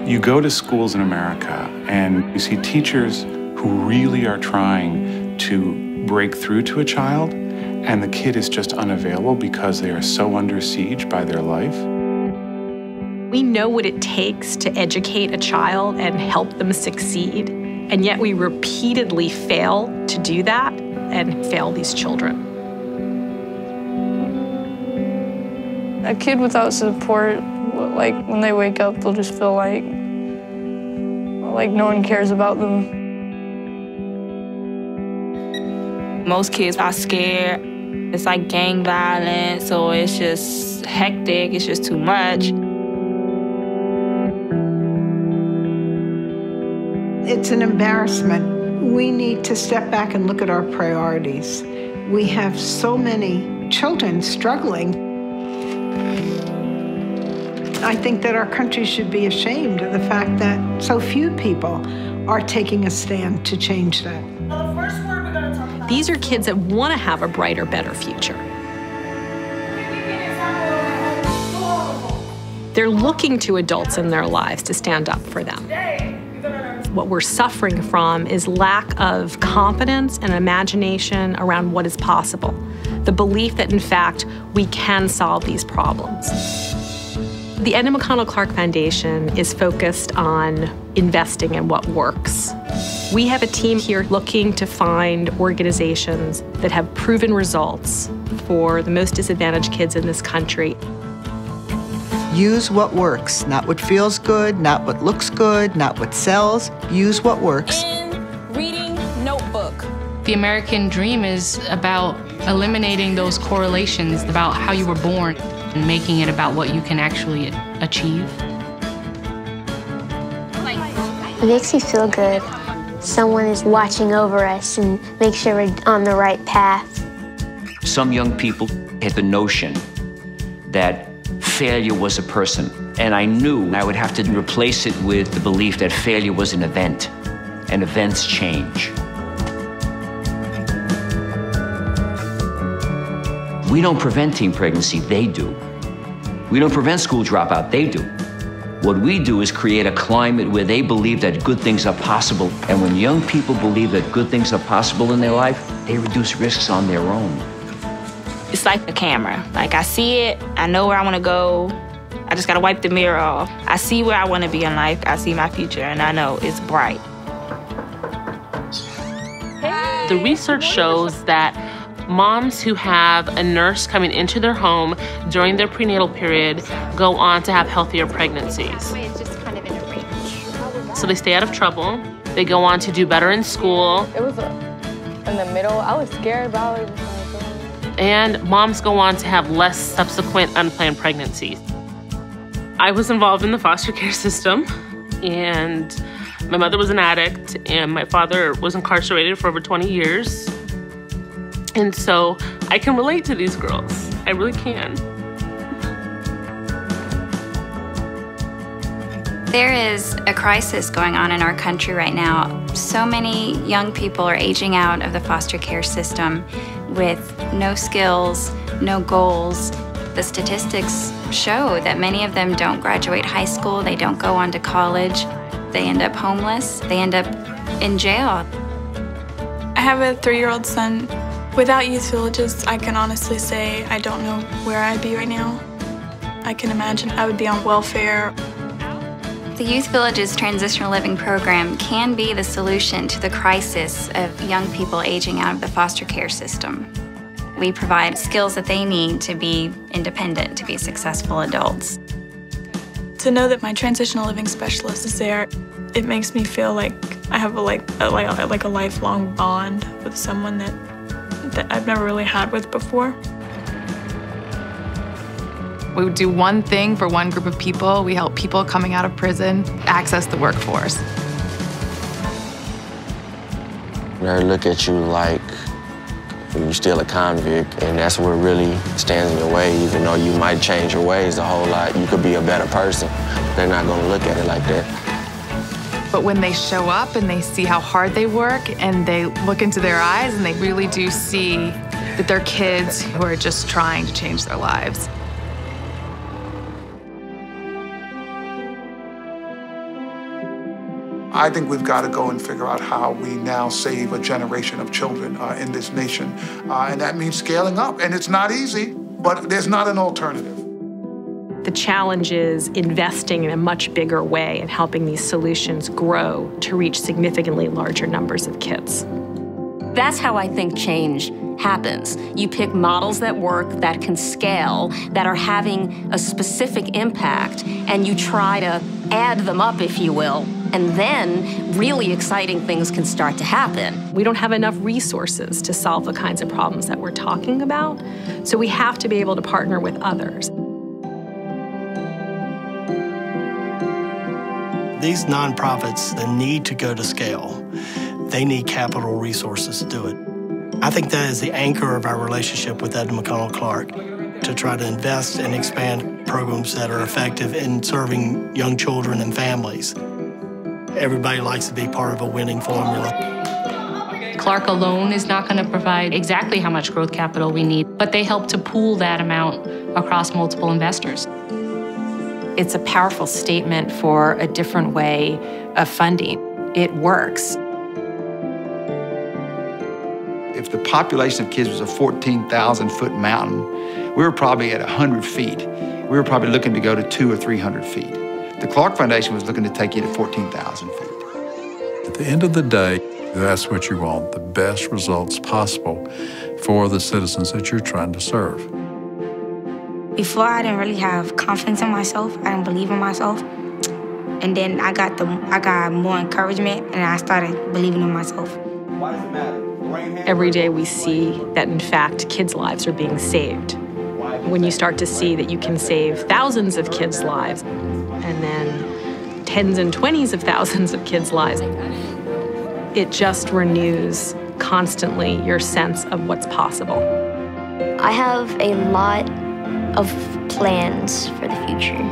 You go to schools in America and you see teachers who really are trying to break through to a child, and the kid is just unavailable because they are so under siege by their life. We know what it takes to educate a child and help them succeed, and yet we repeatedly fail to do that and fail these children. A kid without support, like when they wake up, they'll just feel like no one cares about them. Most kids are scared. It's like gang violence, so it's just hectic, it's just too much. It's an embarrassment. We need to step back and look at our priorities. We have so many children struggling. I think that our country should be ashamed of the fact that so few people are taking a stand to change that. These are kids that want to have a brighter, better future. They're looking to adults in their lives to stand up for them. What we're suffering from is lack of confidence and imagination around what is possible. The belief that, in fact, we can solve these problems. The Enda McConnell Clark Foundation is focused on investing in what works. We have a team here looking to find organizations that have proven results for the most disadvantaged kids in this country. Use what works, not what feels good, not what looks good, not what sells. Use what works. Reading notebook. The American dream is about eliminating those correlations about how you were born and making it about what you can actually achieve. It makes me feel good. Someone is watching over us and make sure we're on the right path. Some young people had the notion that failure was a person, and I knew I would have to replace it with the belief that failure was an event, and events change. We don't prevent teen pregnancy, they do. We don't prevent school dropout, they do. What we do is create a climate where they believe that good things are possible, and when young people believe that good things are possible in their life, they reduce risks on their own. It's like a camera. Like, I see it, I know where I want to go, I just got to wipe the mirror off. I see where I want to be in life, I see my future, and I know it's bright. The research shows that moms who have a nurse coming into their home during their prenatal period go on to have healthier pregnancies. So they stay out of trouble, they go on to do better in school. It was in the middle. I was scared about it. And moms go on to have less subsequent unplanned pregnancies. I was involved in the foster care system, and my mother was an addict, and my father was incarcerated for over 20 years. And so I can relate to these girls. I really can. There is a crisis going on in our country right now. So many young people are aging out of the foster care system with no skills, no goals. The statistics show that many of them don't graduate high school, they don't go on to college, they end up homeless, they end up in jail. I have a 3-year-old son. Without youth villages, I can honestly say I don't know where I'd be right now. I can imagine I would be on welfare. The Youth Villages Transitional Living Program can be the solution to the crisis of young people aging out of the foster care system. We provide skills that they need to be independent, to be successful adults. To know that my transitional living specialist is there, it makes me feel like I have a lifelong bond with someone that I've never really had with before. We would do one thing for one group of people. We help people coming out of prison access the workforce. They look at you like you're still a convict, and that's what really stands in your way. Even though you might change your ways a whole lot, you could be a better person. They're not going to look at it like that. But when they show up and they see how hard they work and they look into their eyes and they really do see that they're kids who are just trying to change their lives. I think we've got to go and figure out how we now save a generation of children in this nation. And that means scaling up. And it's not easy, but there's not an alternative. The challenge is investing in a much bigger way and helping these solutions grow to reach significantly larger numbers of kids. That's how I think change happens. You pick models that work, that can scale, that are having a specific impact, and you try to add them up, if you will, and then really exciting things can start to happen. We don't have enough resources to solve the kinds of problems that we're talking about, so we have to be able to partner with others. These nonprofits, the need to go to scale, they need capital resources to do it. I think that is the anchor of our relationship with Ed McConnell Clark, to try to invest and expand programs that are effective in serving young children and families. Everybody likes to be part of a winning formula. Clark alone is not going to provide exactly how much growth capital we need, but they help to pool that amount across multiple investors. It's a powerful statement for a different way of funding. It works. If the population of kids was a 14,000-foot mountain, we were probably at 100 feet. We were probably looking to go to 200 or 300 feet. The Clark Foundation was looking to take you to 14,000 feet. At the end of the day, that's what you want, the best results possible for the citizens that you're trying to serve. Before, I didn't really have confidence in myself. I didn't believe in myself. And then I got more encouragement, and I started believing in myself. Why does it matter? Every day we see that, in fact, kids' lives are being saved. When you start to see that you can save thousands of kids' lives, and then tens and 20s of thousands of kids' lives, it just renews constantly your sense of what's possible. I have a lot of plans for the future.